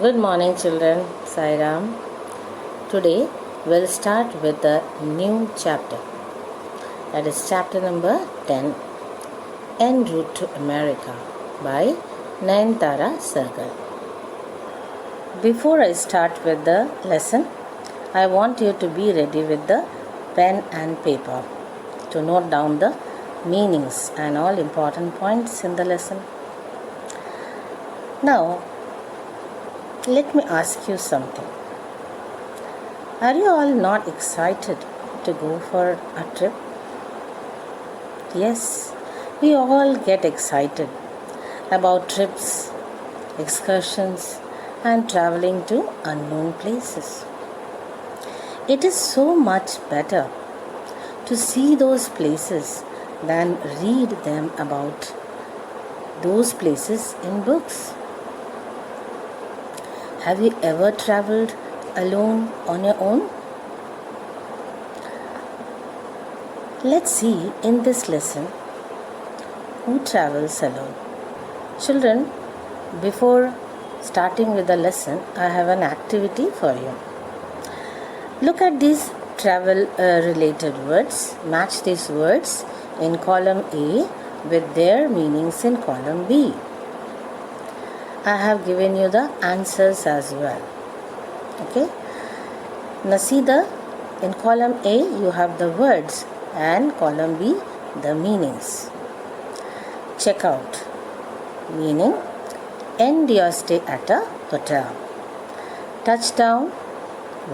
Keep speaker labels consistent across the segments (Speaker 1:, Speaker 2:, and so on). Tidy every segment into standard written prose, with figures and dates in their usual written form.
Speaker 1: Good morning, children. Sairam. Today we'll start with a new chapter. That is chapter number 10, En route to America by Nayantara Sehgal. Before I start with the lesson, I want you to be ready with the pen and paper to note down the meanings and all important points in the lesson. Now, let me ask you something. Are you all not excited to go for a trip? Yes, we all get excited about trips, excursions, and traveling to unknown places. It is so much better to see those places than read them about those places in books. Have you ever traveled alone on your own? Let's see in this lesson who travels alone. Children, before starting with the lesson, I have an activity for you. Look at these travel related words. Match these words in column A with their meanings in column B. I have given you the answers as well. Okay. Now see in column A you have the words and column B the meanings. Check out. Meaning, end your stay at a hotel. Touchdown,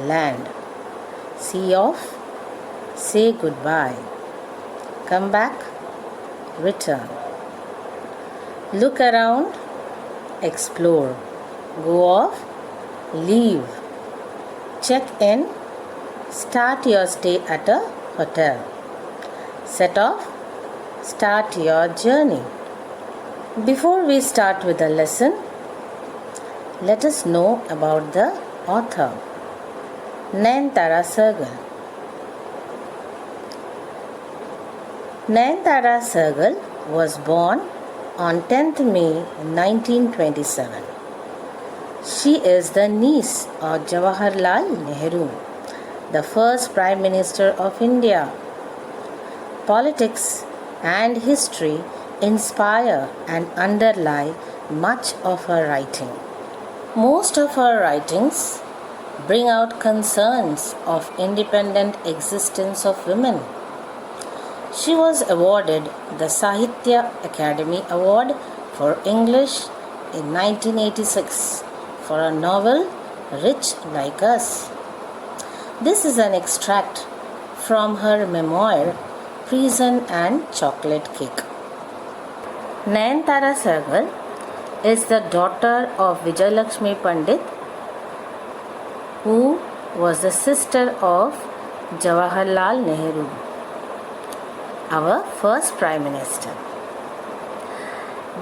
Speaker 1: land. See off, say goodbye. Come back, return. Look around, explore. Go off, leave. Check in, start your stay at a hotel. Set off, start your journey. Before we start with the lesson, let us know about the author, Nayantara Sehgal. Nayantara Sehgal was born on 10th May 1927. She is the niece of Jawaharlal Nehru, the first Prime Minister of India. Politics and history inspire and underlie much of her writing. Most of her writings bring out concerns of independent existence of women. She was awarded the Sahitya Academy Award for English in 1986 for a novel Rich Like Us. This is an extract from her memoir Prison and Chocolate Cake. Nayantara Sehgal is the daughter of Vijayalakshmi Pandit, who was the sister of Jawaharlal Nehru, our first Prime Minister.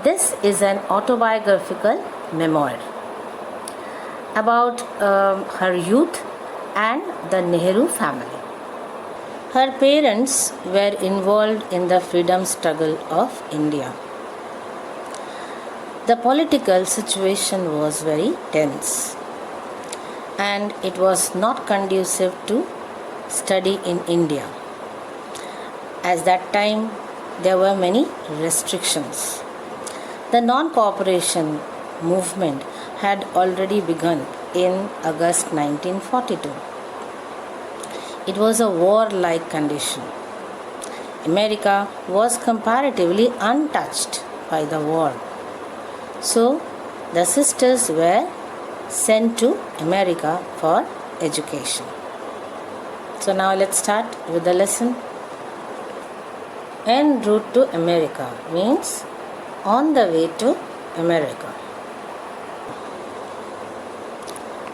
Speaker 1: This is an autobiographical memoir about her youth and the Nehru family. Her parents were involved in the freedom struggle of India. The political situation was very tense and it was not conducive to study in India. At that time, there were many restrictions. The non-cooperation movement had already begun in August 1942. It was a war-like condition. America was comparatively untouched by the war. So, the sisters were sent to America for education. So now let's start with the lesson. En route to America means on the way to America.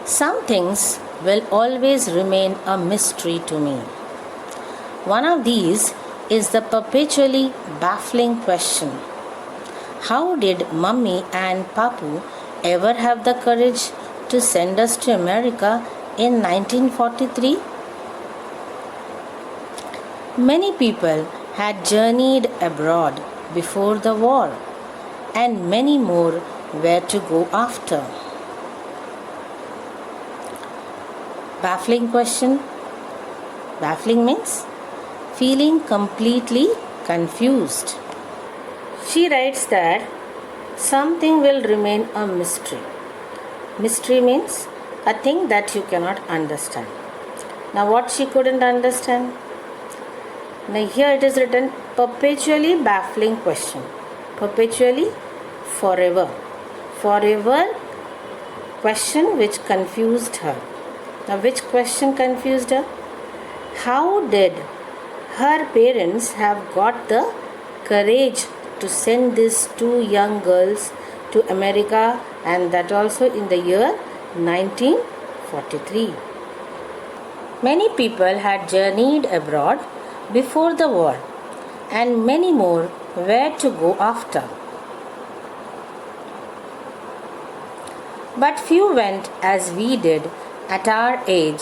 Speaker 1: Some things will always remain a mystery to me. One of these is the perpetually baffling question: how did Mummy and Papu ever have the courage to send us to America in 1943? Many people had journeyed abroad before the war, and many more were to go after. Baffling question. Baffling means feeling completely confused. She writes that something will remain a mystery. Mystery means a thing that you cannot understand. Now, what she couldn't understand? Now, here it is written perpetually baffling question. Perpetually, forever. Forever question which confused her. Now, which question confused her? How did her parents have got the courage to send these two young girls to America, and that also in the year 1943? Many people had journeyed abroad before the war, and many more were to go after. But few went as we did at our age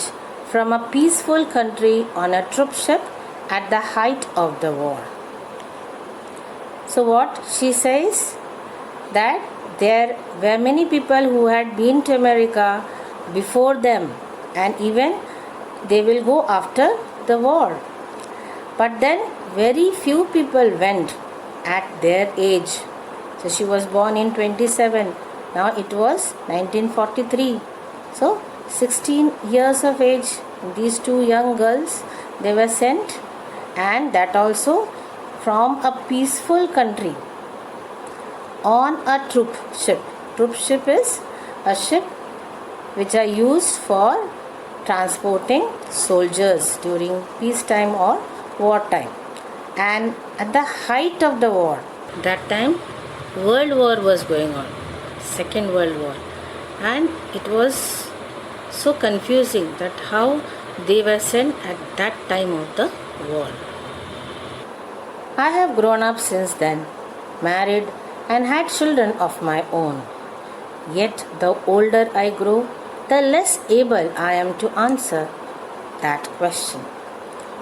Speaker 1: from a peaceful country on a troop ship at the height of the war. So what she says? That there were many people who had been to America before them, and even they will go after the war. But then very few people went at their age. So she was born in 27. Now it was 1943. So 16 years of age, these two young girls, they were sent, and that also from a peaceful country on a troop ship. Troop ship is a ship which are used for transporting soldiers during peacetime or wartime. And at the height of the war, that time World War was going on, Second World War, and it was so confusing that how they were sent at that time of the war. I have grown up since then, married and had children of my own. Yet the older I grow, the less able I am to answer that question.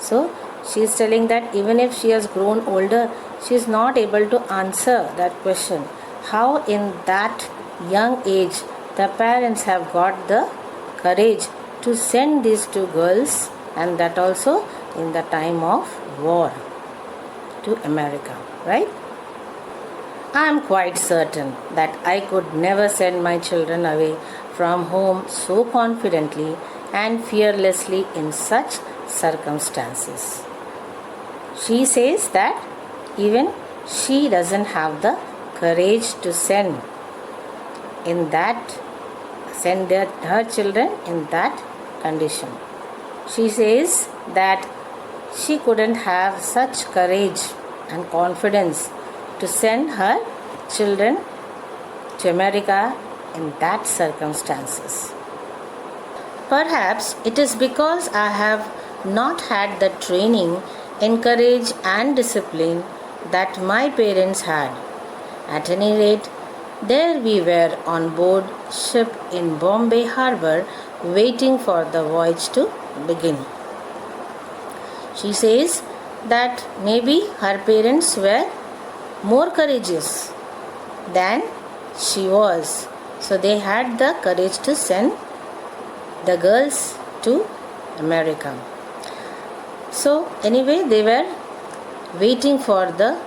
Speaker 1: So she is telling that even if she has grown older, she is not able to answer that question. How in that young age the parents have got the courage to send these two girls, and that also in the time of war, to America, right? I am quite certain that I could never send my children away from home so confidently and fearlessly in such circumstances. She says that even she doesn't have the courage to send her children in that condition. She says that she couldn't have such courage and confidence to send her children to America in that circumstances. Perhaps it is because I have not had the training in courage and discipline that my parents had. At any rate, there we were on board ship in Bombay Harbour, waiting for the voyage to begin. She says that maybe her parents were more courageous than she was, so they had the courage to send the girls to America. So anyway, they were waiting for the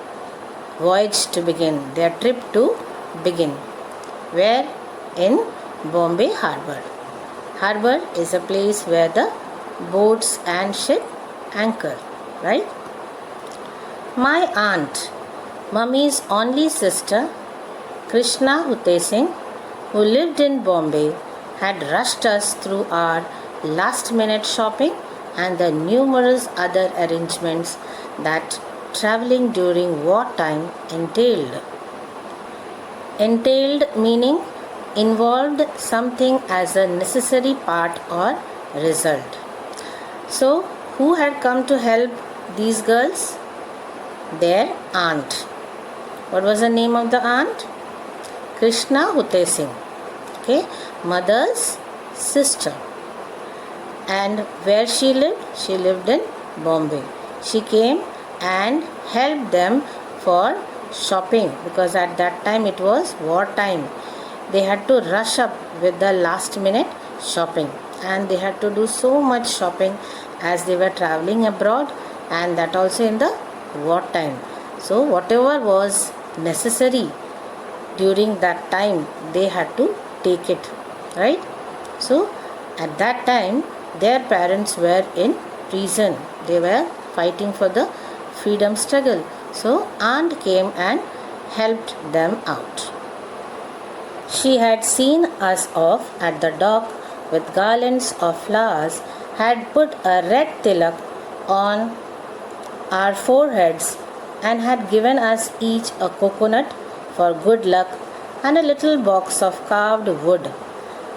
Speaker 1: voyage to begin, their trip to begin. Where? In Bombay Harbour. Harbour is a place where the boats and ship anchor, right? My aunt, Mummy's only sister, Krishna Hute Singh, who lived in Bombay, had rushed us through our last minute shopping and the numerous other arrangements that travelling during wartime entailed. Entailed meaning involved something as a necessary part or result. So, who had come to help these girls? Their aunt. What was the name of the aunt? Krishna Hute Singh. Okay, mother's sister. And where she lived? She lived in Bombay. She came and helped them for shopping, because at that time it was war time. they had to rush up with the last minute shopping, and they had to do so much shopping as they were traveling abroad, and that also in the war time. So whatever was necessary during that time, they had to take it, right? So at that time their parents were in prison, they were fighting for the freedom struggle. So aunt came and helped them out. She had seen us off at the dock with garlands of flowers, had put a red tilak on our foreheads, and had given us each a coconut for good luck and a little box of carved wood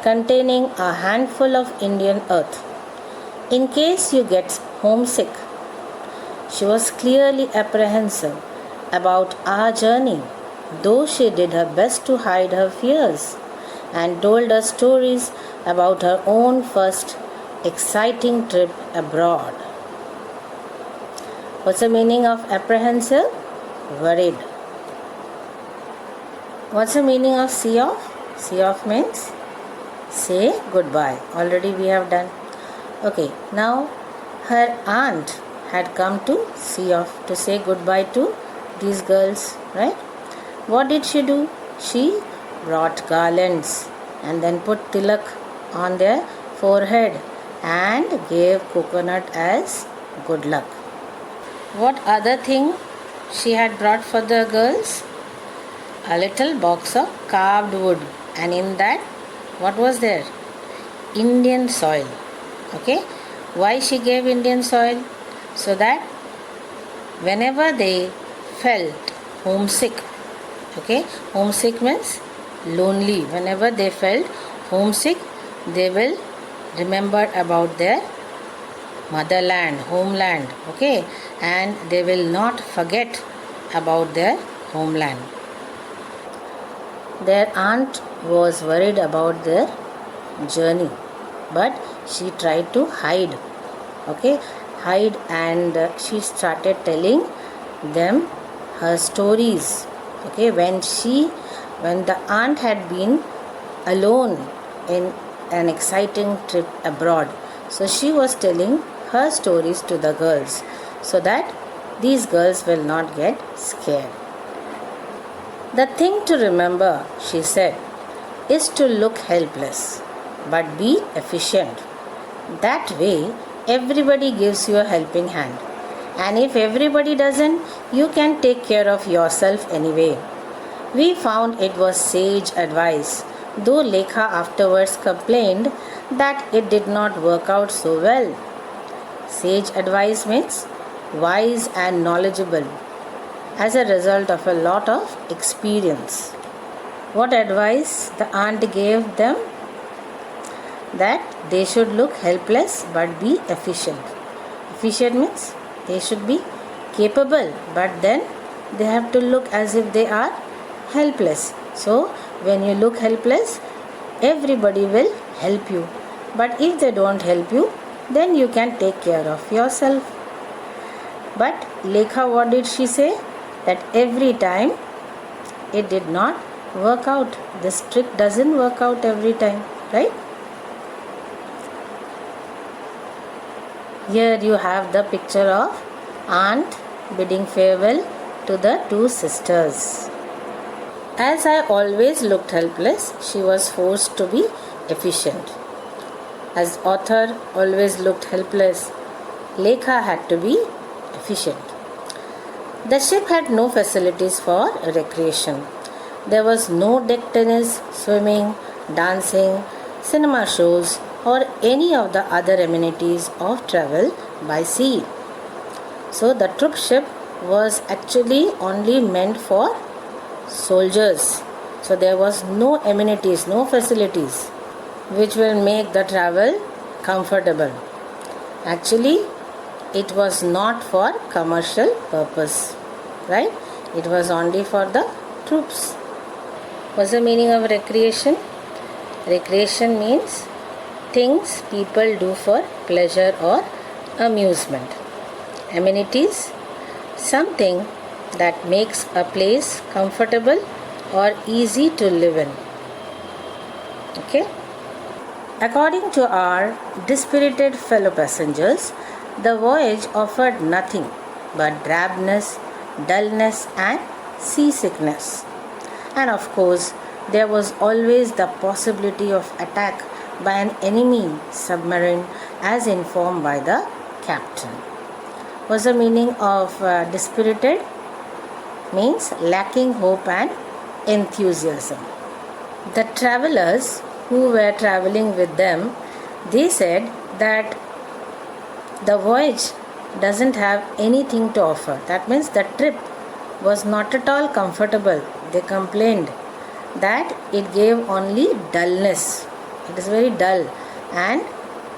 Speaker 1: containing a handful of Indian earth, in case you get homesick. She was clearly apprehensive about our journey, though she did her best to hide her fears, and told us stories about her own first exciting trip abroad. What's the meaning of apprehensive? Worried. What's the meaning of see off? See off means say goodbye. Already we have done. Okay, now her aunt had come to see off, to say goodbye to these girls, right? What did she do? She brought garlands and then put tilak on their forehead and gave coconut as good luck. What other thing she had brought for the girls? A little box of carved wood, and in that, what was there? Indian soil. Okay, why she gave Indian soil? So that whenever they felt homesick, okay, homesick means lonely, whenever they felt homesick, they will remember about their motherland, homeland, okay, and they will not forget about their homeland. Their aunt was worried about their journey, but she tried to hide, okay, and she started telling them her stories, okay. When the aunt had been alone in an exciting trip abroad, so she was telling her stories to the girls so that these girls will not get scared. The thing to remember, she said, is to look helpless but be efficient. That way everybody gives you a helping hand, and if everybody doesn't, you can take care of yourself anyway. We found it was sage advice, though Lekha afterwards complained that it did not work out so well. Sage advice means wise and knowledgeable as a result of a lot of experience. What advice the aunt gave them? That they should look helpless but be efficient. Efficient means they should be capable, but then they have to look as if they are helpless. So when you look helpless, everybody will help you, but if they don't help you, then you can take care of yourself. But Lekha, what did she say? That every time it did not work out. This trick doesn't work out every time, right? Here you have the picture of aunt bidding farewell to the two sisters. As I always looked helpless, she was forced to be efficient. As author always looked helpless, Lekha had to be efficient. The ship had no facilities for recreation. There was no deck tennis, swimming, dancing, cinema shows, or any of the other amenities of travel by sea. So the troop ship was actually only meant for soldiers. So there was no amenities, no facilities which will make the travel comfortable. Actually, it was not for commercial purpose, right? It was only for the troops. What's the meaning of recreation? Recreation means things people do for pleasure or amusement. Amenities, something that makes a place comfortable or easy to live in. Okay. According to our dispirited fellow passengers, the voyage offered nothing but drabness, dullness, and seasickness. And of course, there was always the possibility of attack by an enemy submarine as informed by the captain. What's the meaning of dispirited? Means lacking hope and enthusiasm. The travelers who were traveling with them, they said that the voyage doesn't have anything to offer. That means the trip was not at all comfortable. They complained that it gave only dullness. It is very dull, and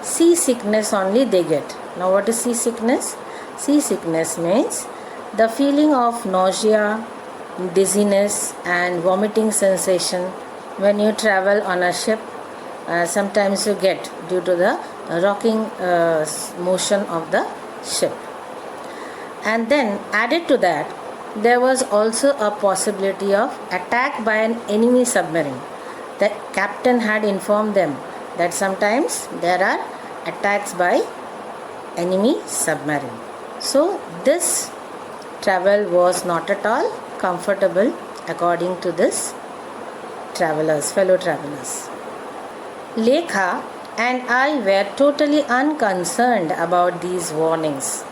Speaker 1: seasickness only they get. Now what is seasickness? Seasickness means the feeling of nausea, dizziness and vomiting sensation when you travel on a ship. Sometimes you get due to the rocking motion of the ship. And then added to that, there was also a possibility of attack by an enemy submarine. The captain had informed them that sometimes there are attacks by enemy submarine. So this travel was not at all comfortable according to this fellow travelers. Lekha and I were totally unconcerned about these warnings.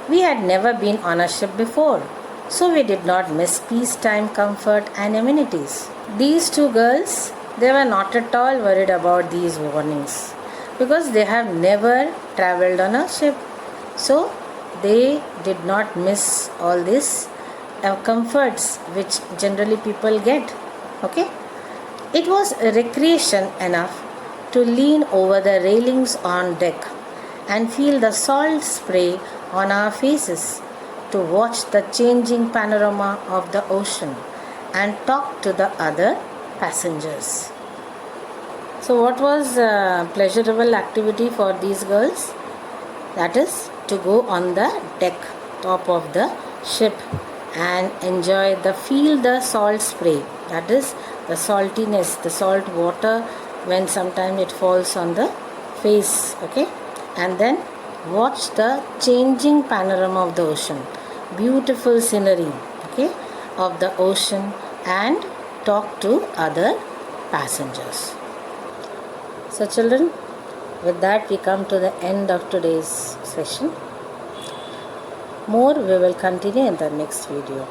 Speaker 1: We had never been on a ship before, so we did not miss peacetime comfort and amenities. These two girls, they were not at all worried about these warnings because they have never traveled on a ship. So they did not miss all these comforts which generally people get. Okay? It was a recreation enough to lean over the railings on deck and feel the salt spray on our faces, to watch the changing panorama of the ocean and talk to the other passengers. So what was a pleasurable activity for these girls? That is to go on the deck, top of the ship, and feel the salt spray. That is the saltiness, the salt water when sometimes it falls on the face. Okay, and then watch the changing panorama of the ocean, beautiful scenery, okay, of the ocean, and talk to other passengers. So children, with that we come to the end of today's session. More we will continue in the next video.